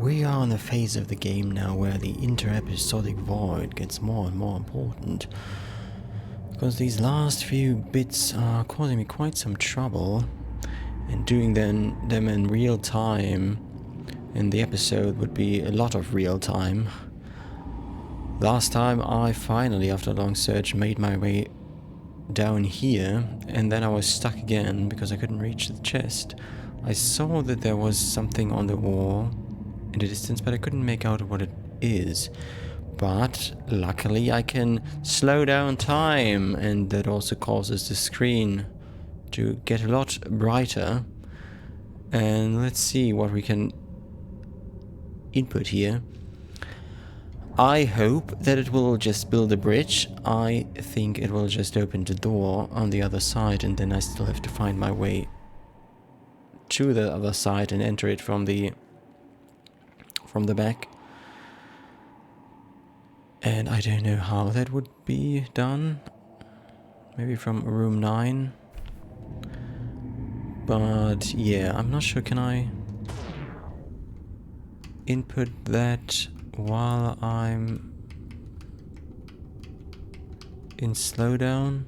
We are in a phase of the game now where the inter-episodic void gets more and more important. Because these last few bits are causing me quite some trouble. And doing them in real time in the episode would be a lot of real time. Last time I finally, after a long search, made my way down here, and then I was stuck again because I couldn't reach the chest. I saw that there was something on the wall in the distance, but I couldn't make out what it is. But luckily I can slow down time, and that also causes the screen to get a lot brighter. And let's see what we can input here. I hope that it will just build a bridge. I think it will just open the door on the other side, and then I still have to find my way to the other side and enter it from the back. And I don't know how that would be done. Maybe from room 9. But yeah, I'm not sure. Can I input that while I'm in slowdown?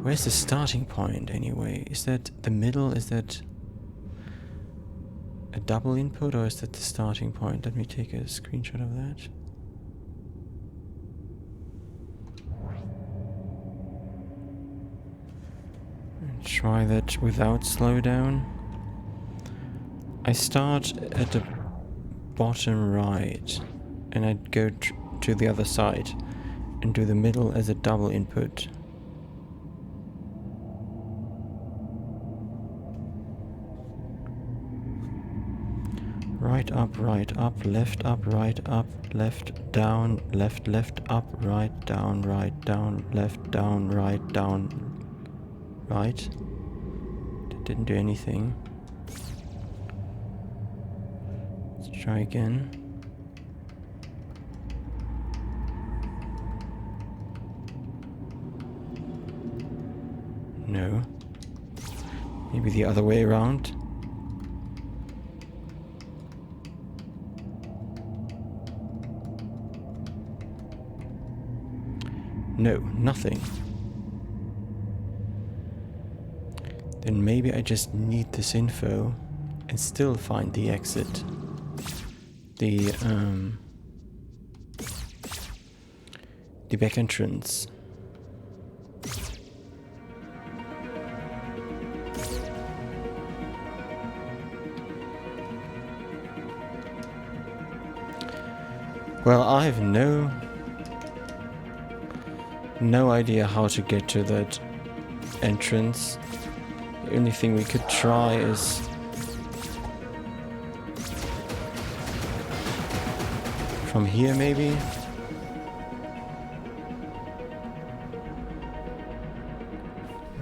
Where's the starting point anyway? Is that the middle? Is that a double input, or is that the starting point? Let me take a screenshot of that. And try that without slowdown. I start at the bottom right, and I go to the other side and do the middle as a double input. Right, up, left, down, left, up, right, down, left, down, right. That didn't do anything. Let's try again. No. Maybe the other way around. No, nothing. Then maybe I just need this info and still find the exit. The back entrance. Well, I have no idea how to get to that entrance. The only thing we could try is from here, maybe?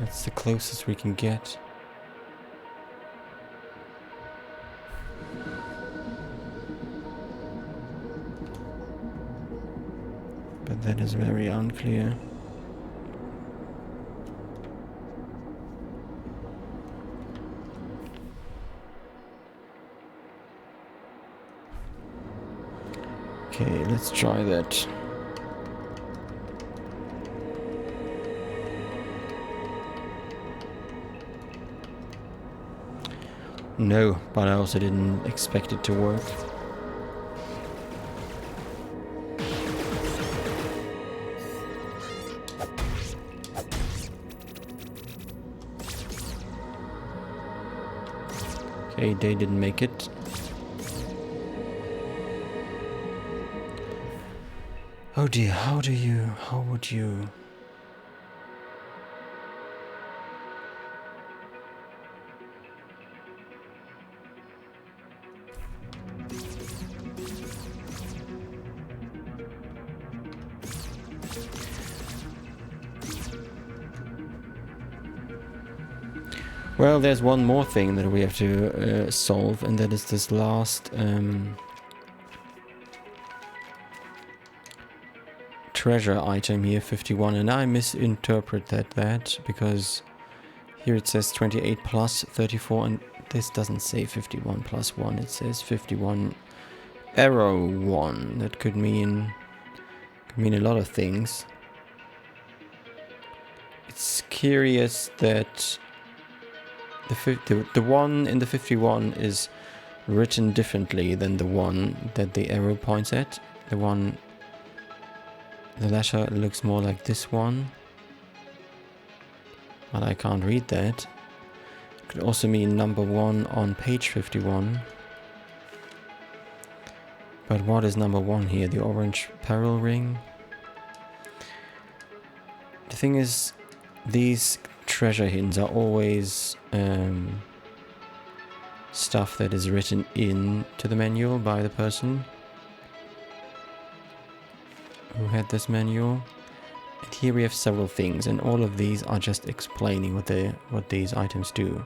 That's the closest we can get. But that is very unclear. Okay, let's try that. No, but I also didn't expect it to work. Okay, they didn't make it. Oh dear, how would you... Well, there's one more thing that we have to solve, and that is this last treasure item here, 51, and I misinterpret that because here it says 28 plus 34, and this doesn't say 51 plus 1, it says 51 arrow 1. That could mean a lot of things. It's curious that the 1 in the 51 is written differently than the one that the arrow points at. The letter looks more like this one, but I can't read that. It could also mean number 1 on page 51. But what is number 1 here? The orange peril ring? The thing is, these treasure hints are always stuff that is written into the manual by the person who had this manual. And here we have several things, and all of these are just explaining what these items do.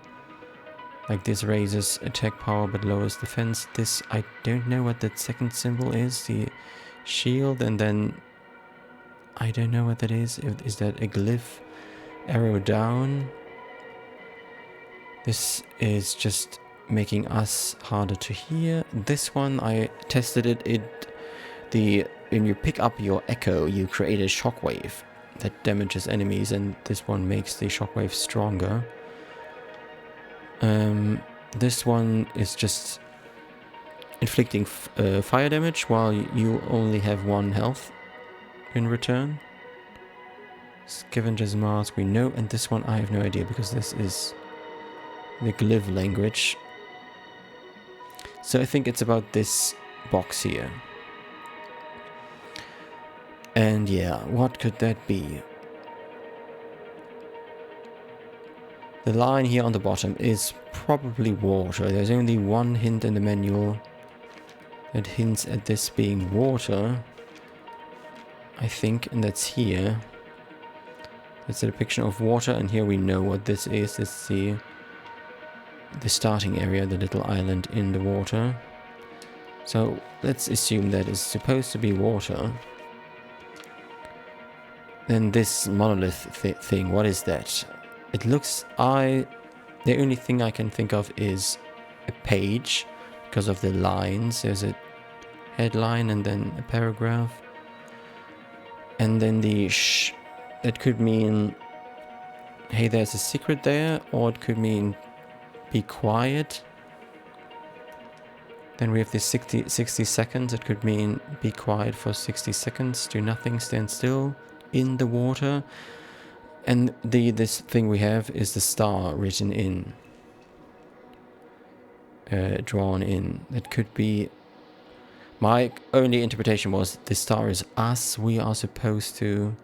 Like this raises attack power but lowers defense. This, I don't know what that second symbol is, the shield, and then I don't know what that is. Is that a glyph? Arrow down. This is just making us harder to hear. This one, I tested it. When you pick up your echo, you create a shockwave that damages enemies, and this one makes the shockwave stronger. This one is just inflicting fire damage while you only have 1 health in return. Scavenger's Mask we know, and this one I have no idea because this is the glyph language. So I think it's about this box here. And yeah, what could that be? The line here on the bottom is probably water. There's only one hint in the manual that hints at this being water, I think, and that's here. It's a depiction of water, and here we know what this is. It's the starting area, the little island in the water. So let's assume that is supposed to be water. Then this monolith thing, what is that? It looks... the only thing I can think of is a page, because of the lines. There's a headline and then a paragraph. And then the that could mean, hey, there's a secret there, or it could mean, be quiet. Then we have this 60 seconds. It could mean, be quiet for 60 seconds, do nothing, stand still in the water. And this thing we have is the star written in, drawn in. It could be... My only interpretation was the star is us. We are supposed to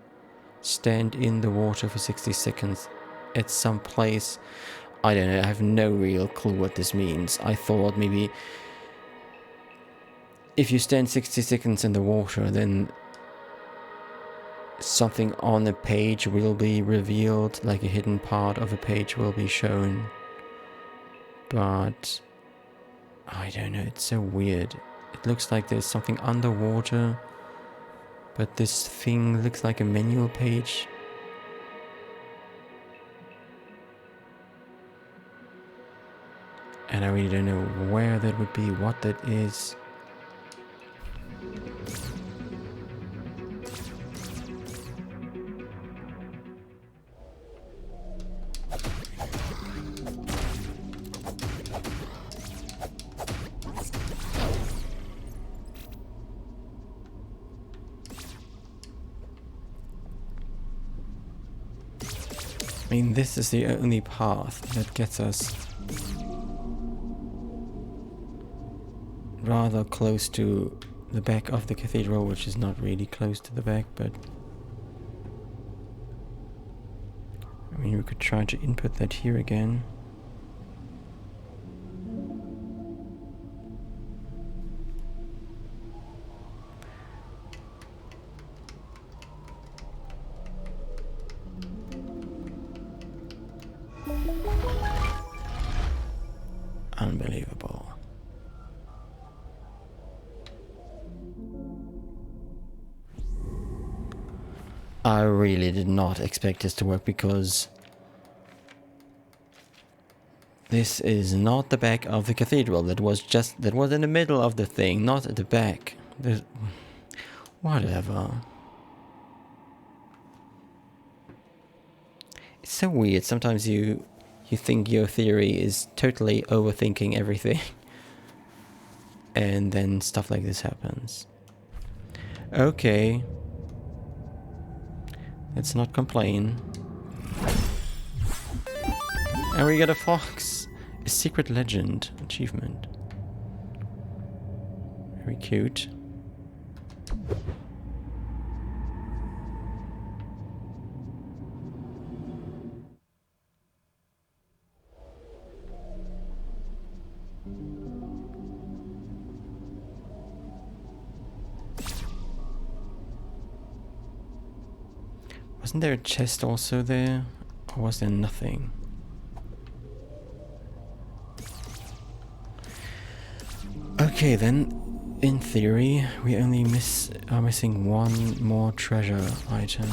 stand in the water for 60 seconds at some place. I don't know. I have no real clue what this means. I thought maybe if you stand 60 seconds in the water, then something on a page will be revealed, like a hidden part of a page will be shown. But I don't know. It's so weird. It looks like there's something underwater, but this thing looks like a manual page. And I really don't know where that would be, what that is. I mean, this is the only path that gets us rather close to the back of the cathedral, which is not really close to the back, but I mean, we could try to input that here again. Unbelievable. I really did not expect this to work, because This is not the back of the cathedral. That was in the middle of the thing, not at the back. Whatever. It's so weird. Sometimes you think your theory is totally overthinking everything. And then stuff like this happens. Okay. Let's not complain. And we got a fox. A secret legend achievement. Very cute. Wasn't there a chest also there? Or was there nothing? Okay, then, in theory, we only are missing one more treasure item.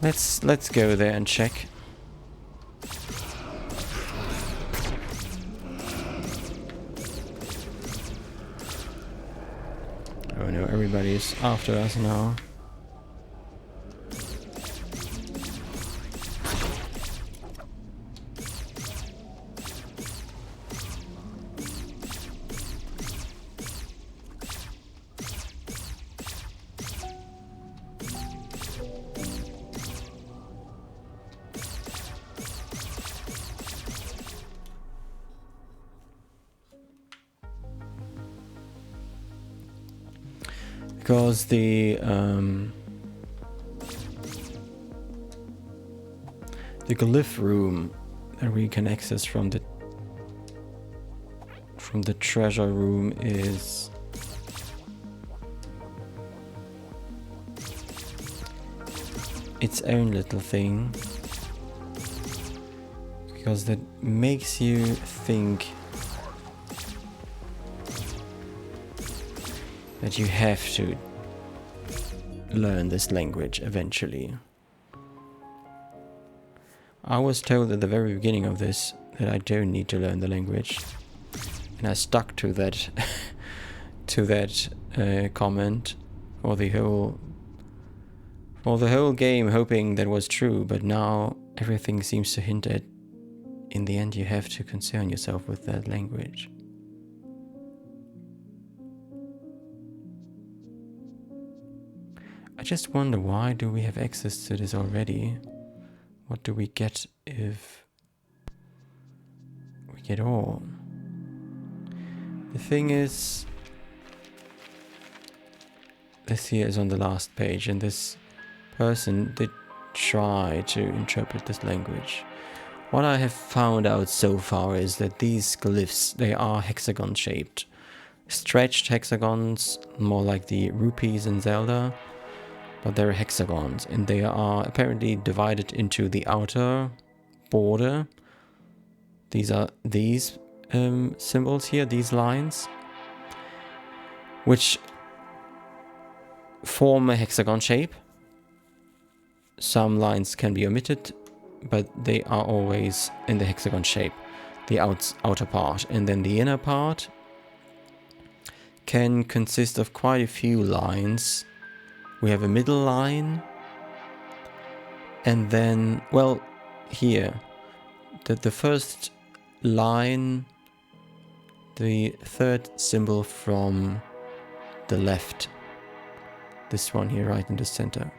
Let's go there and check. Oh no, everybody's after us now. Because the glyph room that we can access from the treasure room is its own little thing, because that makes you think that you have to learn this language eventually. I was told at the very beginning of this that I don't need to learn the language, and I stuck to that comment for the whole game, hoping that was true. But now everything seems to hint at, in the end, you have to concern yourself with that language. I just wonder, why do we have access to this already? What do we get if we get all? The thing is, this here is on the last page, and this person did try to interpret this language. What I have found out so far is that these glyphs, they are hexagon shaped. Stretched hexagons, more like the rupees in Zelda. But they're hexagons, and they are apparently divided into the outer border. These are these symbols here, these lines, which form a hexagon shape. Some lines can be omitted, but they are always in the hexagon shape, the outer part. And then the inner part can consist of quite a few lines. We have a middle line, and then, well, here, the first line, the third symbol from the left, this one here right in the center.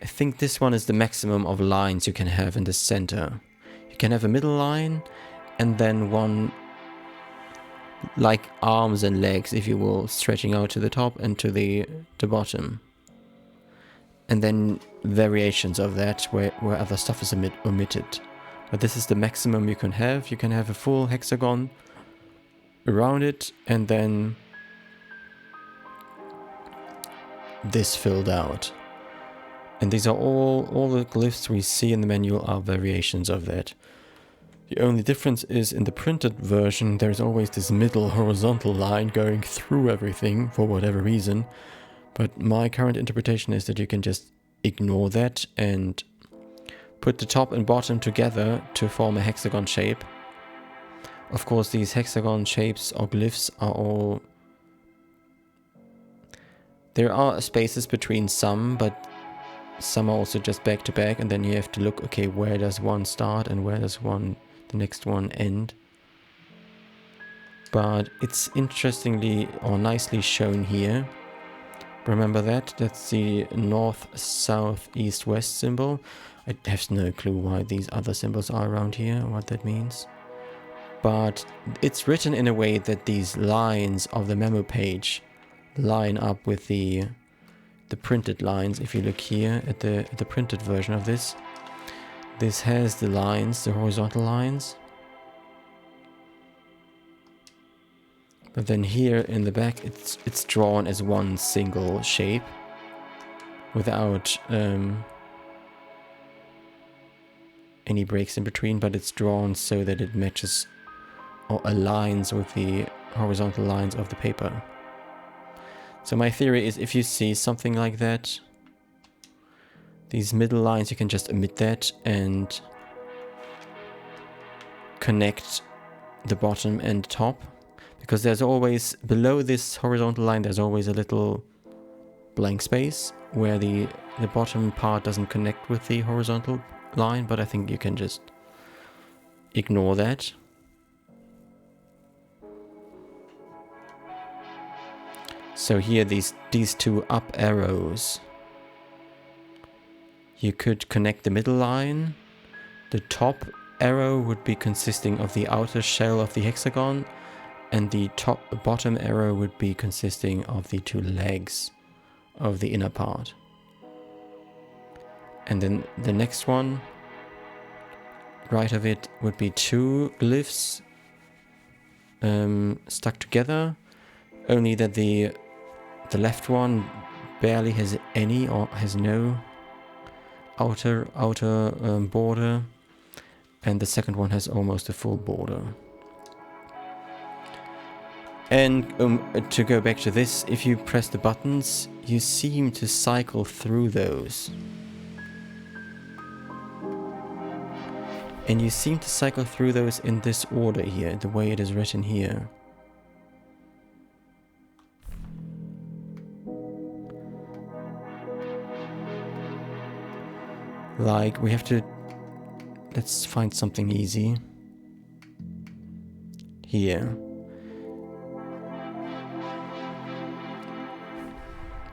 I think this one is the maximum of lines you can have in the center. You can have a middle line, and then one, like arms and legs, if you will, stretching out to the top and to the bottom. And then variations of that where other stuff is omitted. But this is the maximum you can have. You can have a full hexagon around it, and then this filled out. And these are all the glyphs we see in the manual are variations of that. The only difference is in the printed version, there's always this middle horizontal line going through everything for whatever reason. But my current interpretation is that you can just ignore that and put the top and bottom together to form a hexagon shape. Of course, these hexagon shapes or glyphs are all... There are spaces between some, but some are also just back to back, and then you have to look, okay, where does one start and where does the next one end. But it's interestingly or nicely shown here. Remember that? That's the north, south, east, west symbol. I have no clue why these other symbols are around here, what that means. But it's written in a way that these lines of the memo page line up with the printed lines. If you look here at the printed version of this, this has the lines, the horizontal lines. But then here in the back, it's drawn as one single shape without any breaks in between, but it's drawn so that it matches or aligns with the horizontal lines of the paper. So my theory is, if you see something like that, these middle lines, you can just omit that and connect the bottom and top. Because there's always, below this horizontal line, there's always a little blank space where the bottom part doesn't connect with the horizontal line, but I think you can just ignore that. So here, these two up arrows, you could connect the middle line. The top arrow would be consisting of the outer shell of the hexagon, and the bottom arrow would be consisting of the two legs of the inner part. And then the next one, right of it, would be two glyphs stuck together, only that the left one barely has any or has no outer border, and the second one has almost a full border. And to go back to this, if you press the buttons, you seem to cycle through those. And you seem to cycle through those in this order here, the way it is written here. Like, we have to... Let's find something easy. Here.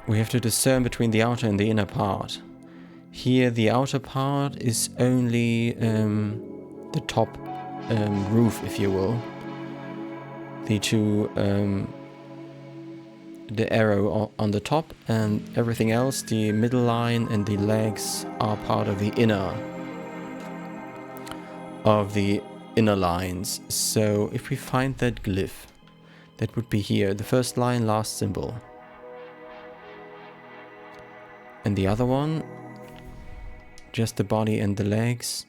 We have to discern between the outer and the inner part. Here, the outer part is only the top roof, if you will. The two... the arrow on the top, and everything else, the middle line and the legs, are part of the inner lines. So if we find that glyph, that would be here, the first line, last symbol. And the other one, just the body and the legs,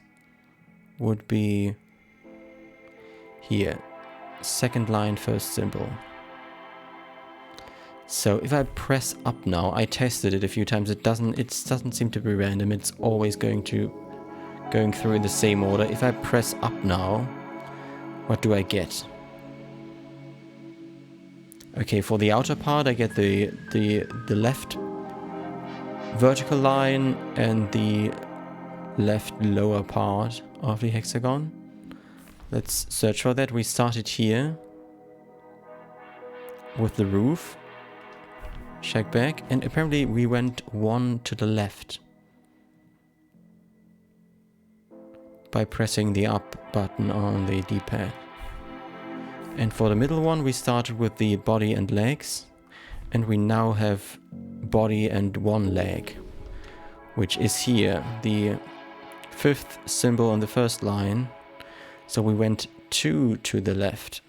would be here, second line, first symbol. So if I press up now, I tested it a few times, it doesn't seem to be random, it's always going through in the same order. If I press up now, what do I get? Okay, for the outer part I get the left vertical line and the left lower part of the hexagon. Let's search for that. We started here with the roof. Check back, and apparently we went one to the left by pressing the up button on the D-pad. And for the middle one we started with the body and legs, and we now have body and one leg, which is here, the fifth symbol on the first line. So we went two to the left,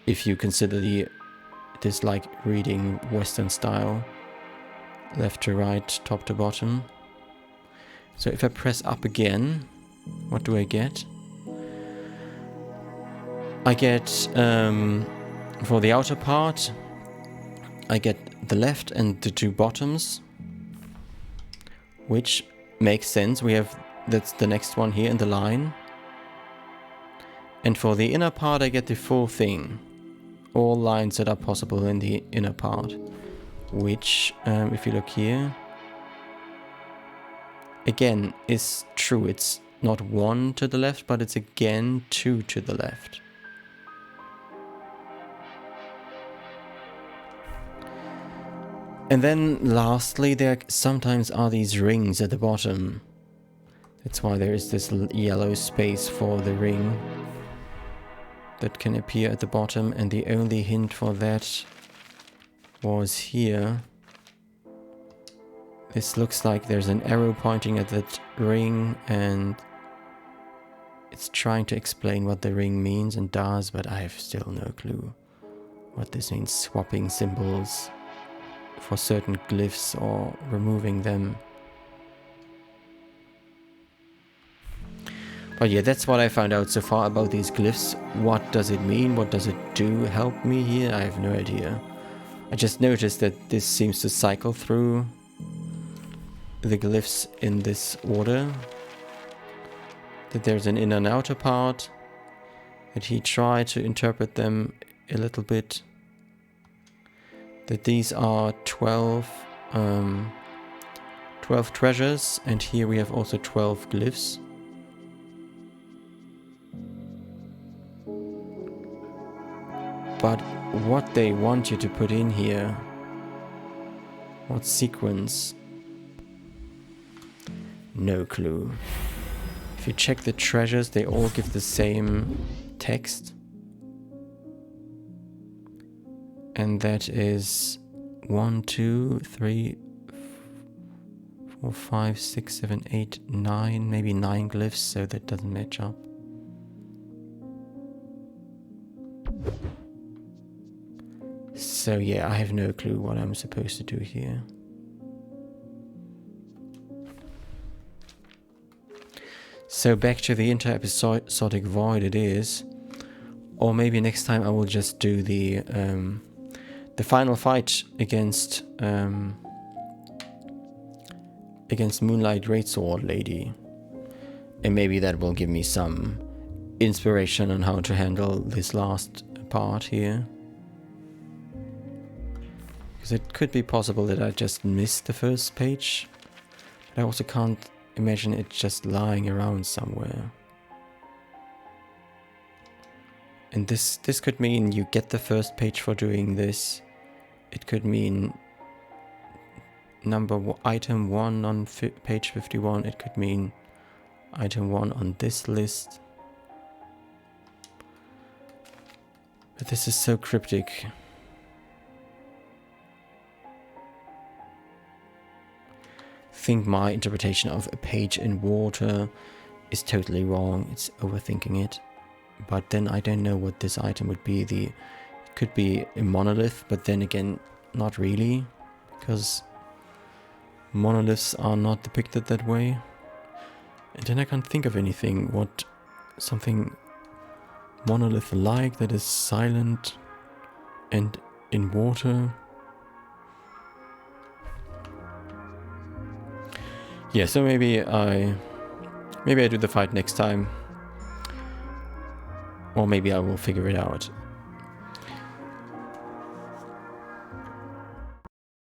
if you consider this like reading Western style, left to right, top to bottom. So if I press up again, what do I get? I get, for the outer part, I get the left and the two bottoms, which makes sense. That's the next one here in the line. And for the inner part, I get the full thing. All lines that are possible in the inner part. Which, if you look here, again, is true. It's not 1 to the left, but it's again 2 to the left. And then lastly, there sometimes are these rings at the bottom. That's why there is this yellow space for the ring that can appear at the bottom, and the only hint for that was here. This looks like there's an arrow pointing at that ring, and it's trying to explain what the ring means and does, but I have still no clue what this means. Swapping symbols for certain glyphs or removing them. But yeah, that's what I found out so far about these glyphs. What does it mean? What does it do? Help me here? I have no idea. I just noticed that this seems to cycle through the glyphs in this order. That there's an inner and outer part. That he tried to interpret them a little bit. That these are 12 treasures, and here we have also 12 glyphs. But what they want you to put in here, what sequence, no clue. If you check the treasures, they all give the same text. And that is 1, 2, 3, 4, 5, 6, 7, 8, 9, maybe 9 glyphs, so that doesn't match up. So yeah, I have no clue what I'm supposed to do here. So back to the inter-episodic void it is. Or maybe next time I will just do the final fight against Moonlight Greatsword Lady. And maybe that will give me some inspiration on how to handle this last part here. Because it could be possible that I just missed the first page. But I also can't imagine it just lying around somewhere. And this could mean you get the first page for doing this. It could mean item 1 on page 51. It could mean item 1 on this list. But this is so cryptic. I think my interpretation of a page in water is totally wrong. It's overthinking it. But then I don't know what this item would be. It could be a monolith, but then again, not really, because monoliths are not depicted that way. And then I can't think of anything. Something monolith-like that is silent and in water. Yeah, so maybe I do the fight next time. Or maybe I will figure it out